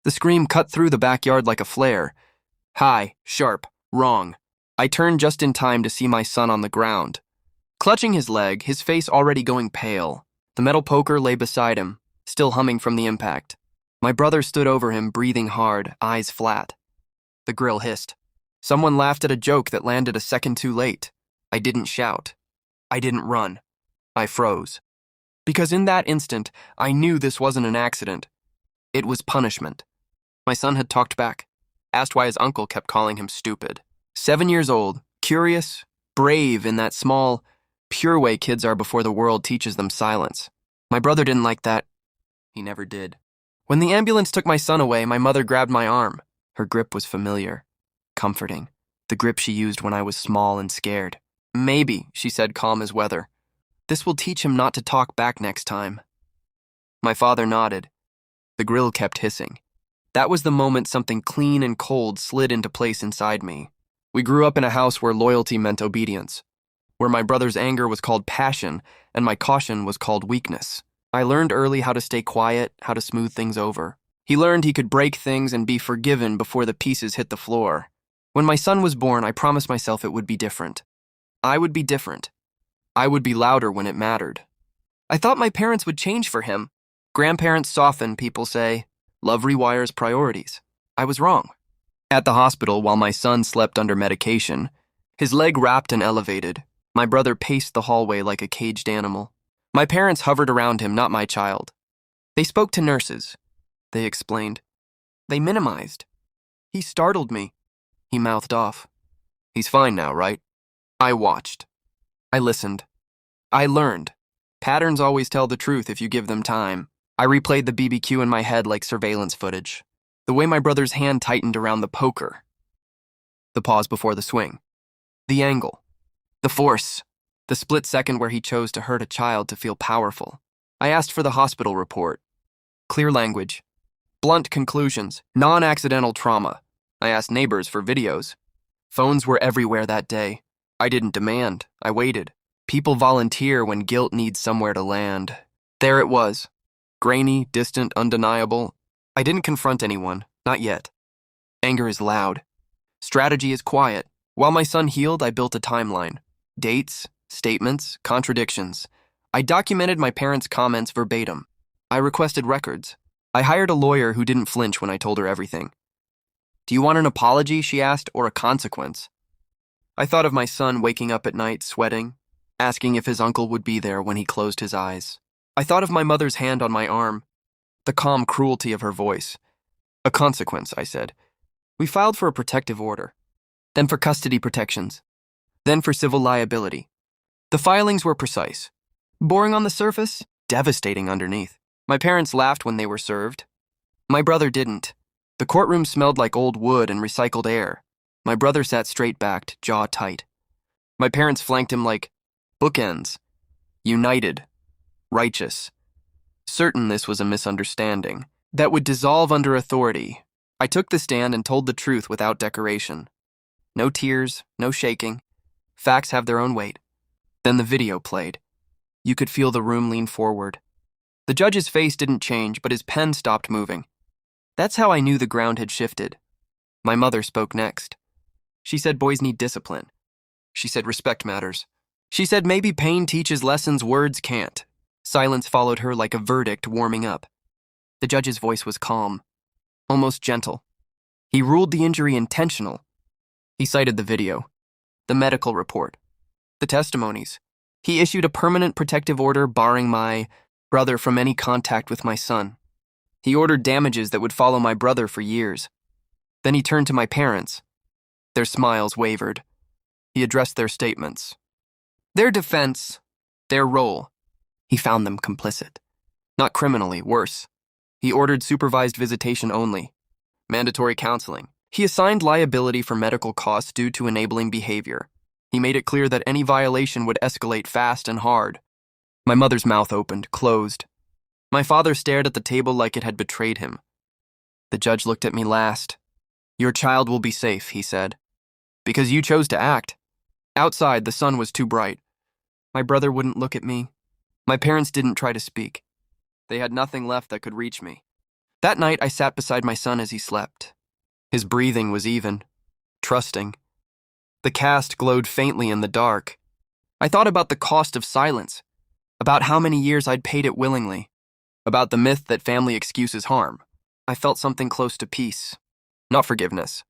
The scream cut through the backyard like a flare. High, sharp, wrong. I turned just in time to see my son on the ground. Clutching his leg, his face already going pale. The metal poker lay beside him, still humming from the impact. My brother stood over him, breathing hard, eyes flat. The grill hissed. Someone laughed at a joke that landed a second too late. I didn't shout. I didn't run. I froze. Because in that instant, I knew this wasn't an accident. It was punishment. My son had talked back, asked why his uncle kept calling him stupid. 7 years old, curious, brave in that small, pure way kids are before the world teaches them silence. My brother didn't like that. He never did. When the ambulance took my son away, my mother grabbed my arm. Her grip was familiar, comforting, the grip she used when I was small and scared. Maybe, she said, calm as weather. This will teach him not to talk back next time. My father nodded. The grill kept hissing. That was the moment something clean and cold slid into place inside me. We grew up in a house where loyalty meant obedience, where my brother's anger was called passion and my caution was called weakness. I learned early how to stay quiet, how to smooth things over. He learned he could break things and be forgiven before the pieces hit the floor. When my son was born, I promised myself it would be different. I would be different. I would be louder when it mattered. I thought my parents would change for him. Grandparents soften, people say. Love rewires priorities. I was wrong. At the hospital, while my son slept under medication, his leg wrapped and elevated, my brother paced the hallway like a caged animal. My parents hovered around him, not my child. They spoke to nurses. They explained. They minimized. He startled me. He mouthed off. He's fine now, right? I watched. I listened. I learned. Patterns always tell the truth if you give them time. I replayed the BBQ in my head like surveillance footage. The way my brother's hand tightened around the poker. The pause before the swing. The angle. The force. The split second where he chose to hurt a child to feel powerful. I asked for the hospital report. Clear language. Blunt conclusions. Non-accidental trauma. I asked neighbors for videos. Phones were everywhere that day. I didn't demand. I waited. People volunteer when guilt needs somewhere to land. There it was. Grainy, distant, undeniable. I didn't confront anyone. Not yet. Anger is loud. Strategy is quiet. While my son healed, I built a timeline. Dates, statements, contradictions. I documented my parents' comments verbatim. I requested records. I hired a lawyer who didn't flinch when I told her everything. Do you want an apology, she asked, or a consequence? I thought of my son waking up at night, sweating, asking if his uncle would be there when he closed his eyes. I thought of my mother's hand on my arm, the calm cruelty of her voice. A consequence, I said. We filed for a protective order, then for custody protections, then for civil liability. The filings were precise. Boring on the surface, devastating underneath. My parents laughed when they were served. My brother didn't. The courtroom smelled like old wood and recycled air. My brother sat straight-backed, jaw tight. My parents flanked him like bookends. United. Righteous. Certain this was a misunderstanding that would dissolve under authority. I took the stand and told the truth without decoration. No tears, no shaking. Facts have their own weight. Then the video played. You could feel the room lean forward. The judge's face didn't change, but his pen stopped moving. That's how I knew the ground had shifted. My mother spoke next. She said boys need discipline. She said respect matters. She said maybe pain teaches lessons words can't. Silence followed her like a verdict warming up. The judge's voice was calm, almost gentle. He ruled the injury intentional. He cited the video, the medical report, the testimonies. He issued a permanent protective order barring my brother from any contact with my son. He ordered damages that would follow my brother for years. Then he turned to my parents. Their smiles wavered. He addressed their statements. Their defense, their role. He found them complicit. Not criminally, worse. He ordered supervised visitation only. Mandatory counseling. He assigned liability for medical costs due to enabling behavior. He made it clear that any violation would escalate fast and hard. My mother's mouth opened, closed. My father stared at the table like it had betrayed him. The judge looked at me last. Your child will be safe, he said. Because you chose to act. Outside, the sun was too bright. My brother wouldn't look at me. My parents didn't try to speak. They had nothing left that could reach me. That night, I sat beside my son as he slept. His breathing was even, trusting. The cast glowed faintly in the dark. I thought about the cost of silence, about how many years I'd paid it willingly, about the myth that family excuses harm. I felt something close to peace, not forgiveness,